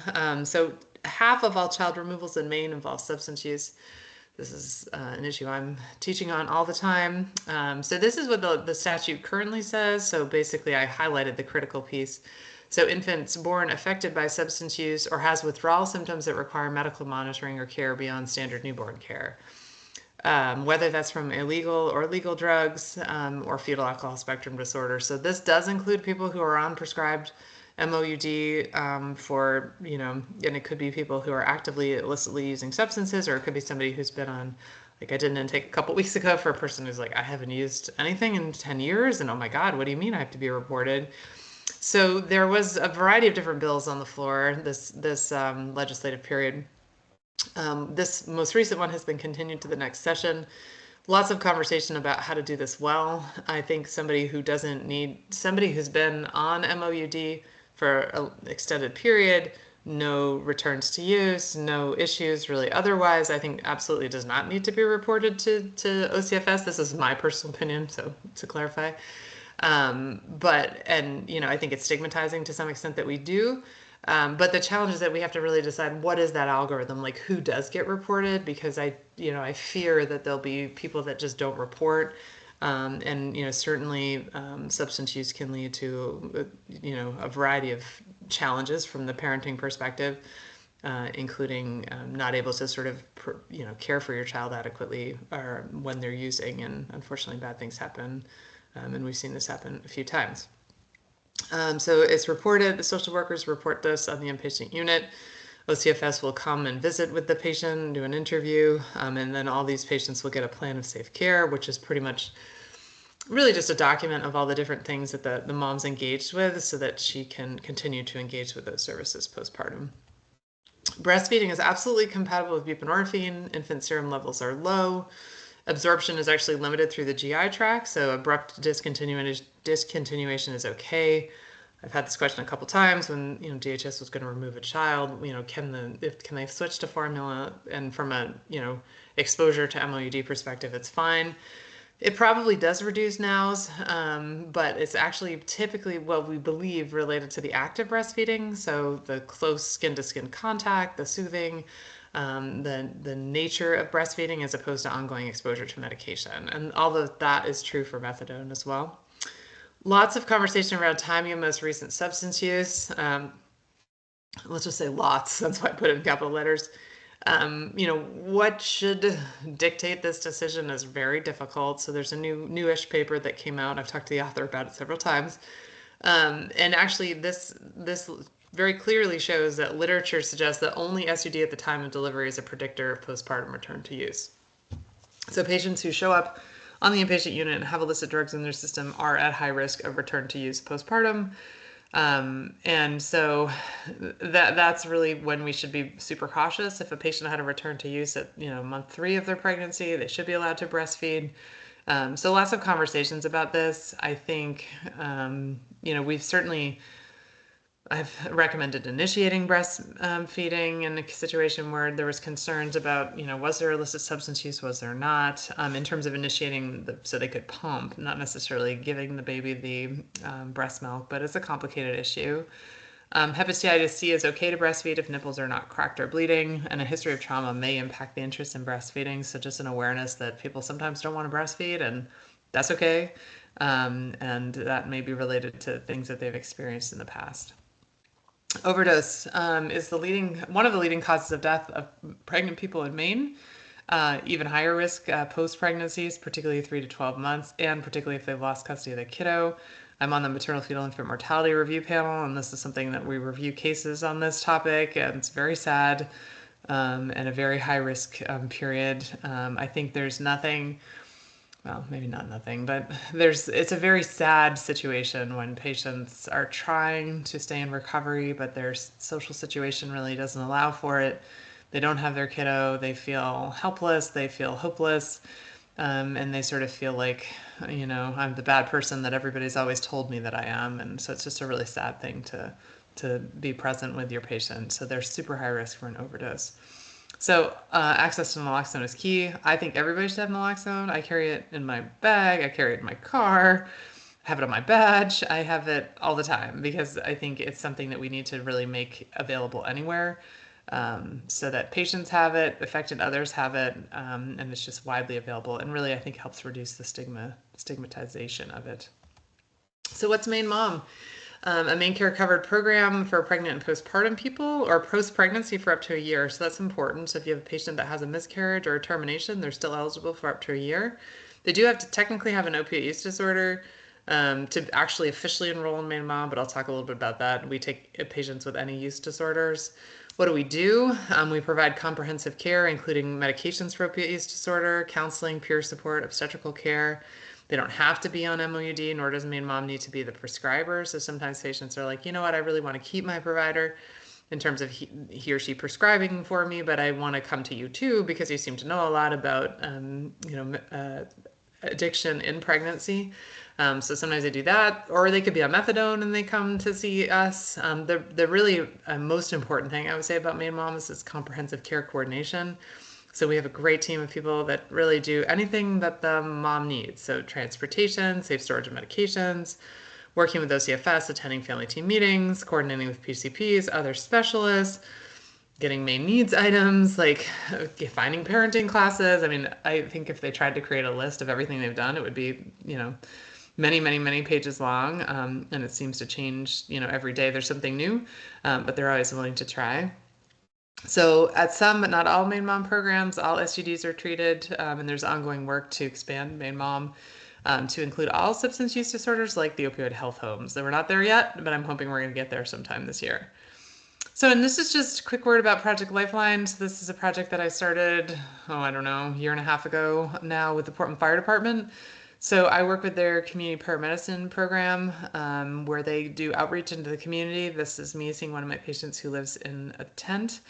So half of all child removals in Maine involve substance use. This is an issue I'm teaching on all the time. So this is what the statute currently says. So basically I highlighted the critical piece. So infants born affected by substance use or has withdrawal symptoms that require medical monitoring or care beyond standard newborn care. Whether that's from illegal or legal drugs or fetal alcohol spectrum disorder. So this does include people who are on prescribed MOUD for, and it could be people who are actively illicitly using substances, or it could be somebody who's been on, like I did an intake a couple weeks ago for a person who's like, I haven't used anything in 10 years. And oh my God, what do you mean I have to be reported? So there was a variety of different bills on the floor this legislative period. This most recent one has been continued to the next session. Lots of conversation about how to do this well. I think somebody who's been on MOUD for an extended period, no returns to use, no issues really otherwise, I think absolutely does not need to be reported to OCFS. This is my personal opinion, so to clarify. I think it's stigmatizing to some extent that we do. But the challenge is that we have to really decide what is that algorithm, like who does get reported, because I fear that there'll be people that just don't report. And certainly substance use can lead to a variety of challenges from the parenting perspective, including not able to sort of care for your child adequately or when they're using, and unfortunately bad things happen, and we've seen this happen a few times. So it's reported, the social workers report this on the inpatient unit. OCFS will come and visit with the patient, do an interview, and then all these patients will get a plan of safe care, which is pretty much really just a document of all the different things that the mom's engaged with so that she can continue to engage with those services postpartum. Breastfeeding is absolutely compatible with buprenorphine. Infant serum levels are low. Absorption is actually limited through the GI tract, so abrupt discontinuation is okay. I've had this question a couple times when DHS was going to remove a child. Can they switch to formula? And from a exposure to MOUD perspective, it's fine. It probably does reduce NOWs, but it's actually typically what we believe related to the active breastfeeding. So the close skin-to-skin contact, the soothing, the nature of breastfeeding as opposed to ongoing exposure to medication. And all of that is true for methadone as well. Lots of conversation around timing of most recent substance use. Let's just say lots, that's why I put it in capital letters. What should dictate this decision is very difficult. So there's a newish paper that came out. I've talked to the author about it several times. And actually this very clearly shows that literature suggests that only SUD at the time of delivery is a predictor of postpartum return to use. So patients who show up on the inpatient unit and have illicit drugs in their system are at high risk of return to use postpartum. And so that's really when we should be super cautious. If a patient had a return to use at month 3 of their pregnancy, they should be allowed to breastfeed. So lots of conversations about this. I think I've recommended initiating breastfeeding in a situation where there was concerns about, was there illicit substance use, was there not, in terms of initiating so they could pump, not necessarily giving the baby the breast milk, but it's a complicated issue. Hepatitis C is okay to breastfeed if nipples are not cracked or bleeding, and a history of trauma may impact the interest in breastfeeding. So just an awareness that people sometimes don't want to breastfeed, and that's okay. And that may be related to things that they've experienced in the past. Overdose is one of the leading causes of death of pregnant people in Maine. Even higher risk post-pregnancies, particularly 3 to 12 months, and particularly if they've lost custody of the kiddo. I'm on the maternal fetal infant mortality review panel, and this is something that we review cases on this topic, and it's very sad and a very high risk period. I think there's nothing, well, maybe not nothing, but it's a very sad situation when patients are trying to stay in recovery, but their social situation really doesn't allow for it. They don't have their kiddo, they feel helpless, they feel hopeless, and they sort of feel like, I'm the bad person that everybody's always told me that I am. And so it's just a really sad thing to be present with your patient. So they're super high risk for an overdose. So access to naloxone is key. I think everybody should have naloxone. I carry it in my bag. I carry it in my car. I have it on my badge. I have it all the time because I think it's something that we need to really make available anywhere so that patients have it, affected others have it, and it's just widely available. And really, I think helps reduce the stigmatization of it. So what's Maine Mom? A Maine Care Covered program for pregnant and postpartum people, or post-pregnancy for up to a year. So that's important. So if you have a patient that has a miscarriage or a termination, they're still eligible for up to a year. They do have to technically have an opiate use disorder to actually officially enroll in Maine Mom, but I'll talk a little bit about that. We take patients with any use disorders. What do? We provide comprehensive care, including medications for opiate use disorder, counseling, peer support, obstetrical care. They don't have to be on MOUD, nor does Maine Mom need to be the prescriber. So sometimes patients are like, you know what, I really want to keep my provider in terms of he or she prescribing for me, but I want to come to you too because you seem to know a lot about, addiction in pregnancy. So sometimes they do that, or they could be on methadone and they come to see us. The really most important thing I would say about Maine Mom is this comprehensive care coordination. So we have a great team of people that really do anything that the mom needs. So transportation, safe storage of medications, working with OCFS, attending family team meetings, coordinating with PCPs, other specialists, getting main needs items, like finding parenting classes. I mean, I think if they tried to create a list of everything they've done, it would be, many, many, many pages long. And it seems to change, every day there's something new, but they're always willing to try. So at some, but not all Main Mom programs, all SUDs are treated, and there's ongoing work to expand Main Mom to include all substance use disorders like the opioid health homes. So we're not there yet, but I'm hoping we're going to get there sometime this year. So, and this is just a quick word about Project Lifeline. So this is a project that I started, I don't know, a year and a half ago now with the Portland Fire Department. So I work with their community paramedicine program where they do outreach into the community. This is me seeing one of my patients who lives in a tent,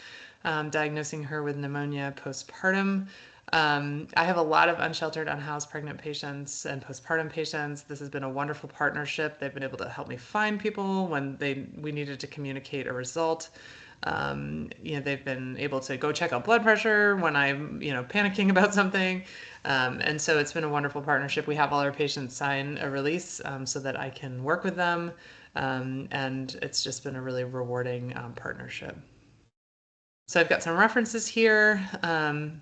diagnosing her with pneumonia postpartum. I have a lot of unsheltered, unhoused pregnant patients and postpartum patients. This has been a wonderful partnership. They've been able to help me find people when we needed to communicate a result. They've been able to go check out blood pressure when I'm, panicking about something. And so it's been a wonderful partnership. We have all our patients sign a release so that I can work with them. And it's just been a really rewarding partnership. So I've got some references here.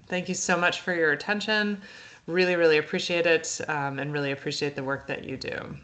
Thank you so much for your attention. Really, really appreciate it and really appreciate the work that you do.